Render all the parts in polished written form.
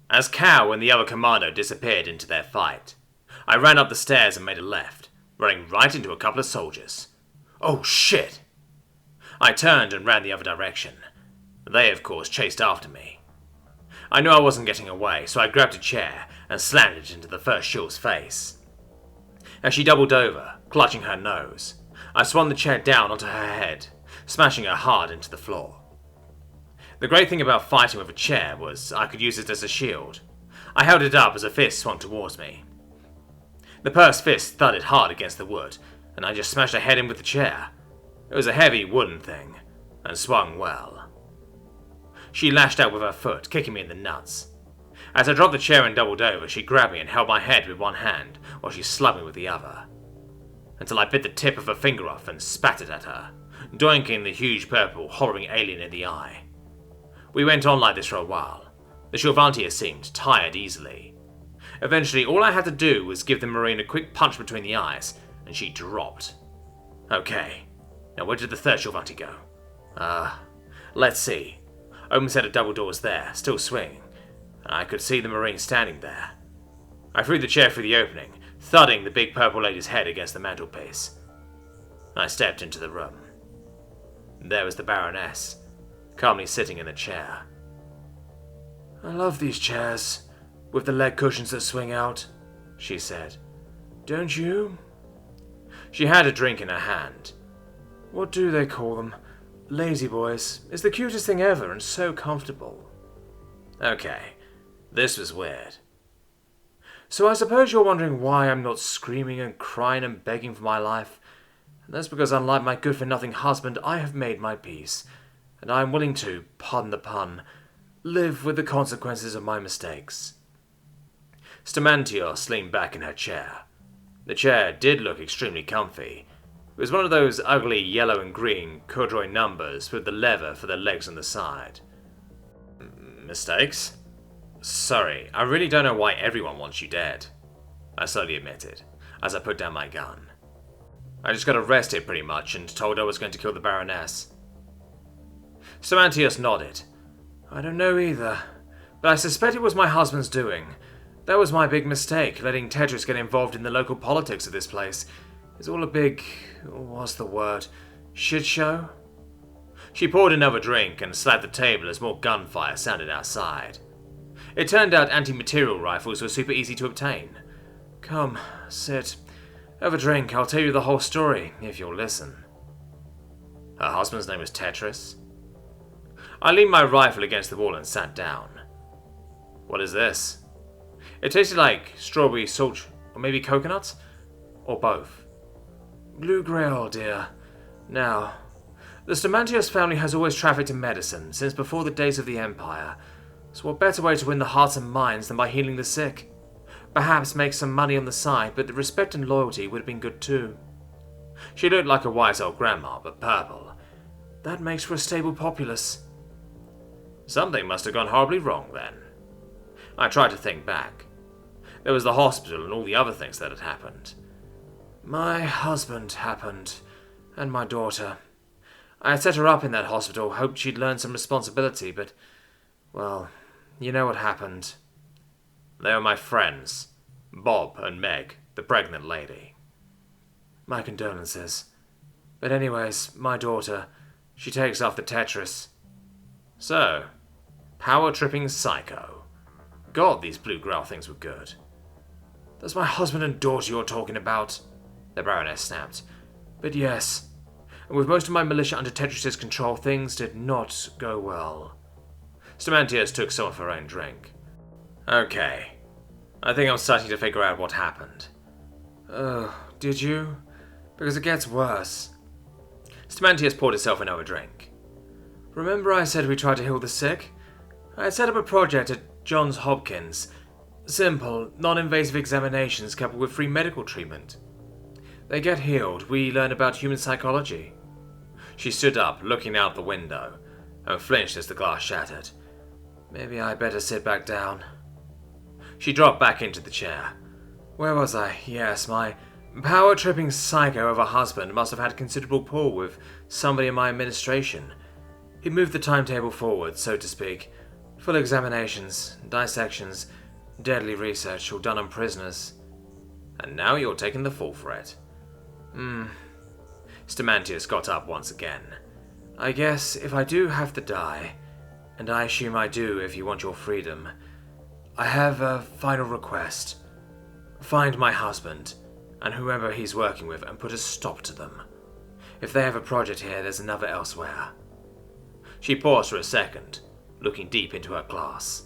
as Cow and the other commando disappeared into their fight. I ran up the stairs and made a left, running right into a couple of soldiers. Oh shit! I turned and ran the other direction. They, of course, chased after me. I knew I wasn't getting away, so I grabbed a chair and slammed it into the first shill's face. As she doubled over, clutching her nose, I swung the chair down onto her head, smashing her hard into the floor. The great thing about fighting with a chair was I could use it as a shield. I held it up as a fist swung towards me. The pursed fist thudded hard against the wood, and I just smashed her head in with the chair. It was a heavy wooden thing, and swung well. She lashed out with her foot, kicking me in the nuts. As I dropped the chair and doubled over, she grabbed me and held my head with one hand while she slugged me with the other, until I bit the tip of her finger off and spat it at her, doinking the huge purple, hovering alien in the eye. We went on like this for a while. The Shilvantia seemed tired easily. Eventually, all I had to do was give the Marine a quick punch between the eyes, and she dropped. Okay, now where did the third Shilvanti go? Let's see. Open set of double doors there, still swinging, and I could see the Marine standing there. I threw the chair through the opening, thudding the big purple lady's head against the mantelpiece. I stepped into the room. There was the baroness, calmly sitting in a chair. I love these chairs, with the leg cushions that swing out, she said. Don't you? She had a drink in her hand. What do they call them? Lazy boys. It's the cutest thing ever and so comfortable. Okay, this was weird. So I suppose you're wondering why I'm not screaming and crying and begging for my life. And that's because unlike my good-for-nothing husband, I have made my peace, and I am willing to, pardon the pun, live with the consequences of my mistakes. Stamantios leaned back in her chair. The chair did look extremely comfy. It was one of those ugly yellow and green corduroy numbers with the leather for the legs on the side. Mistakes? Sorry, I really don't know why everyone wants you dead, I slowly admitted, as I put down my gun. I just got arrested pretty much and told I was going to kill the baroness. Stamantios nodded. I don't know either, but I suspect it was my husband's doing. That was my big mistake, letting Tetris get involved in the local politics of this place. It's all a big, what's the word, shit show? She poured another drink and slapped the table as more gunfire sounded outside. It turned out anti-material rifles were super easy to obtain. Come, sit. Have a drink, I'll tell you the whole story, if you'll listen. Her husband's name was Tetris? I leaned my rifle against the wall and sat down. What is this? It tasted like strawberry salt, or maybe coconuts? Or both. Blue Grail, dear. Now, the Stamantios family has always trafficked in medicine, since before the days of the Empire. So what better way to win the hearts and minds than by healing the sick? Perhaps make some money on the side, but the respect and loyalty would have been good too. She looked like a wise old grandma, but purple. That makes for a stable populace. Something must have gone horribly wrong then. I tried to think back. There was the hospital and all the other things that had happened. My husband happened, and my daughter. I had set her up in that hospital, hoped she'd learn some responsibility, but, well, you know what happened. They were my friends, Bob and Meg, the pregnant lady. My condolences. But anyways, my daughter, she takes after Tetris. So, power-tripping psycho. God, these blue grail things were good. That's my husband and daughter you're talking about, the Baroness snapped. But yes, and with most of my militia under Tetris's control, things did not go well. Stamantios took some of her own drink. Okay, I think I'm starting to figure out what happened. Oh, did you? Because it gets worse. Stamantios poured herself another drink. Remember I said we tried to heal the sick? I had set up a project at Johns Hopkins. Simple, non-invasive examinations coupled with free medical treatment. They get healed, we learn about human psychology. She stood up, looking out the window, and flinched as the glass shattered. Maybe I better sit back down. She dropped back into the chair. Where was I? Yes, my power-tripping psycho of a husband must have had considerable pull with somebody in my administration. He moved the timetable forward, so to speak. Full examinations, dissections, deadly research, all done on prisoners. And now you're taking the fall for it. Stamantius got up once again. I guess if I do have to die, and I assume I do if you want your freedom, I have a final request. Find my husband, and whoever he's working with, and put a stop to them. If they have a project here, there's another elsewhere. She paused for a second, looking deep into her glass.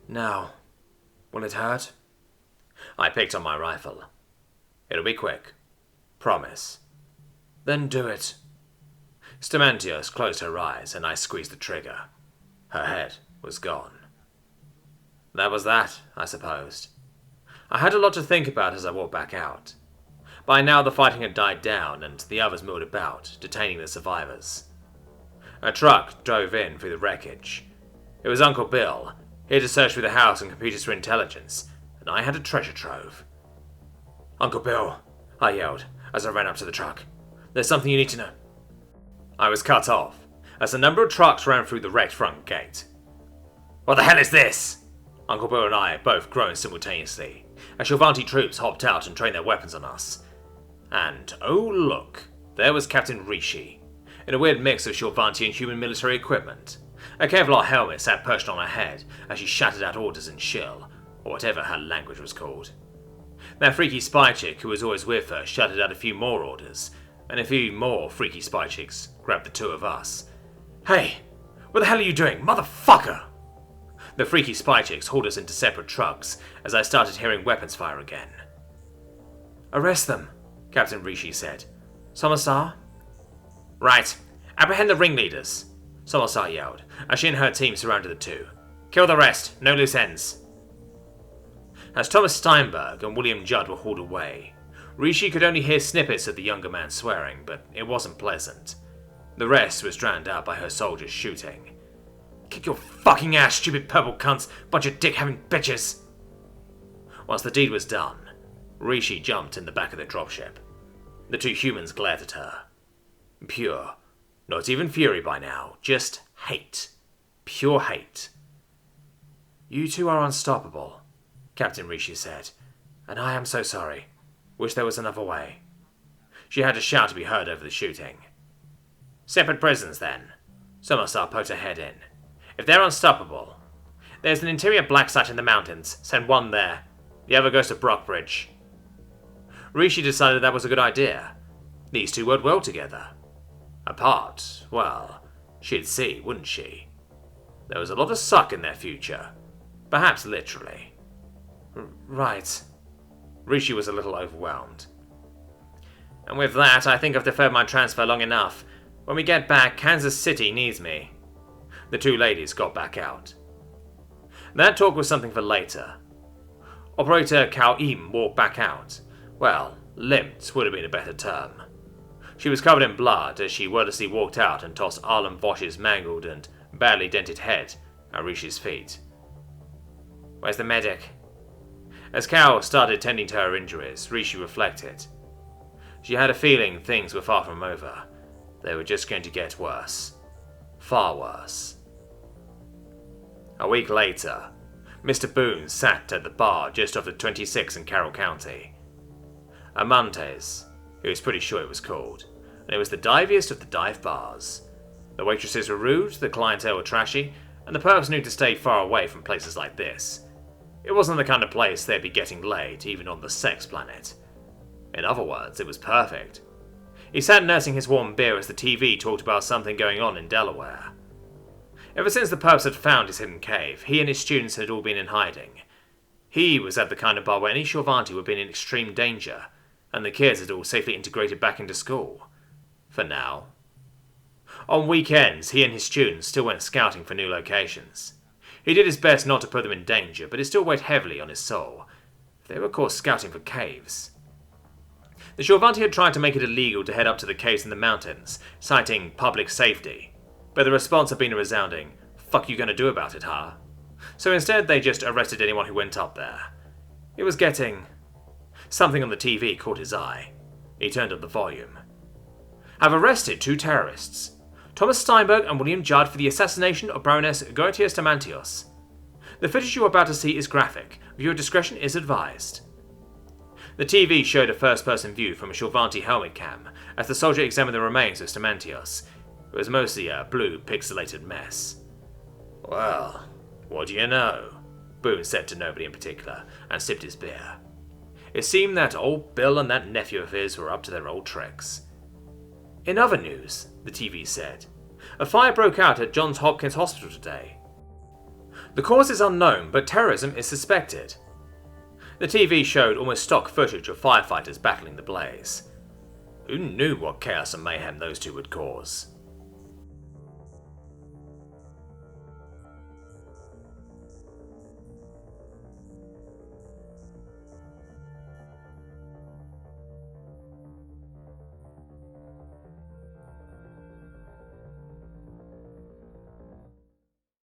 Now, will it hurt? I picked on my rifle. It'll be quick. Promise. Then do it. Stamantios closed her eyes, and I squeezed the trigger. Her head was gone. That was that, I supposed. I had a lot to think about as I walked back out. By now the fighting had died down, and the others milled about, detaining the survivors. A truck drove in through the wreckage. It was Uncle Bill, here to search through the house and computers for intelligence, and I had a treasure trove. Uncle Bill, I yelled as I ran up to the truck. There's something you need to know. I was cut off, as a number of trucks ran through the wrecked front gate. What the hell is this? Uncle Bill and I both groaned simultaneously, as Shilvanti troops hopped out and trained their weapons on us. And, oh look, there was Captain Rishi, in a weird mix of Shilvanti and human military equipment. A Kevlar helmet sat perched on her head as she shouted out orders in Shil, or whatever her language was called. That freaky spy chick who was always with her shouted out a few more orders, and a few more freaky spy chicks grabbed the two of us. Hey, what the hell are you doing, motherfucker? The freaky spy chicks hauled us into separate trucks as I started hearing weapons fire again. Arrest them, Captain Rishi said. Somasar? Right. Apprehend the ringleaders, Somasar yelled, as she and her team surrounded the two. Kill the rest, no loose ends. As Thomas Steinberg and William Judd were hauled away, Rishi could only hear snippets of the younger man swearing, but it wasn't pleasant. The rest was drowned out by her soldiers shooting. Kick your fucking ass, stupid purple cunts, bunch of dick-having bitches! Once the deed was done, Rishi jumped in the back of the dropship. The two humans glared at her. Pure. Not even fury by now, just hate. Pure hate. You two are unstoppable, Captain Rishi said, and I am so sorry. Wish there was another way. She had a shout to be heard over the shooting. Separate prisons, then. Somasar poked her head in. If they're unstoppable, there's an interior black site in the mountains. Send one there. The other goes to Brockbridge. Rishi decided that was a good idea. These two worked well together. Apart, well, she'd see, wouldn't she? There was a lot of suck in their future. Perhaps literally. Right. Rishi was a little overwhelmed. And with that, I think I've deferred my transfer long enough. When we get back, Kansas City needs me. The two ladies got back out. That talk was something for later. Operator Kao-Im walked back out. Well, limped would have been a better term. She was covered in blood as she wordlessly walked out and tossed Arlen Vosh's mangled and badly dented head at Rishi's feet. Where's the medic? As Kao started tending to her injuries, Rishi reflected. She had a feeling things were far from over. They were just going to get worse. Far worse. A week later, Mr. Boone sat at the bar just off the 26 in Carroll County. Amantes, he was pretty sure it was called, and it was the diviest of the dive bars. The waitresses were rude, the clientele were trashy, and the perps knew to stay far away from places like this. It wasn't the kind of place they'd be getting laid, even on the sex planet. In other words, it was perfect. He sat nursing his warm beer as the TV talked about something going on in Delaware. Ever since the perps had found his hidden cave, he and his students had all been in hiding. He was at the kind of bar where any Shilvanti would be in extreme danger, and the kids had all safely integrated back into school. For now. On weekends, he and his students still went scouting for new locations. He did his best not to put them in danger, but it still weighed heavily on his soul. They were, of course, scouting for caves. The Shilvanti had tried to make it illegal to head up to the caves in the mountains, citing public safety, but the response had been a resounding, "Fuck you gonna do about it, huh?" So instead they just arrested anyone who went up there. It was getting... Something on the TV caught his eye. He turned up the volume. "I've arrested 2 terrorists. Thomas Steinberg and William Judd for the assassination of Baroness Goetius. The footage you are about to see is graphic. Viewer discretion is advised. The TV showed a first-person view from a Shulvanti helmet cam as the soldier examined the remains of Stamantios. It was mostly a blue, pixelated mess. "Well, what do you know?" Boone said to nobody in particular, and sipped his beer. It seemed that old Bill and that nephew of his were up to their old tricks. In other news, the TV said, a fire broke out at Johns Hopkins Hospital today. The cause is unknown, but terrorism is suspected. The TV showed almost stock footage of firefighters battling the blaze. Who knew what chaos and mayhem those two would cause?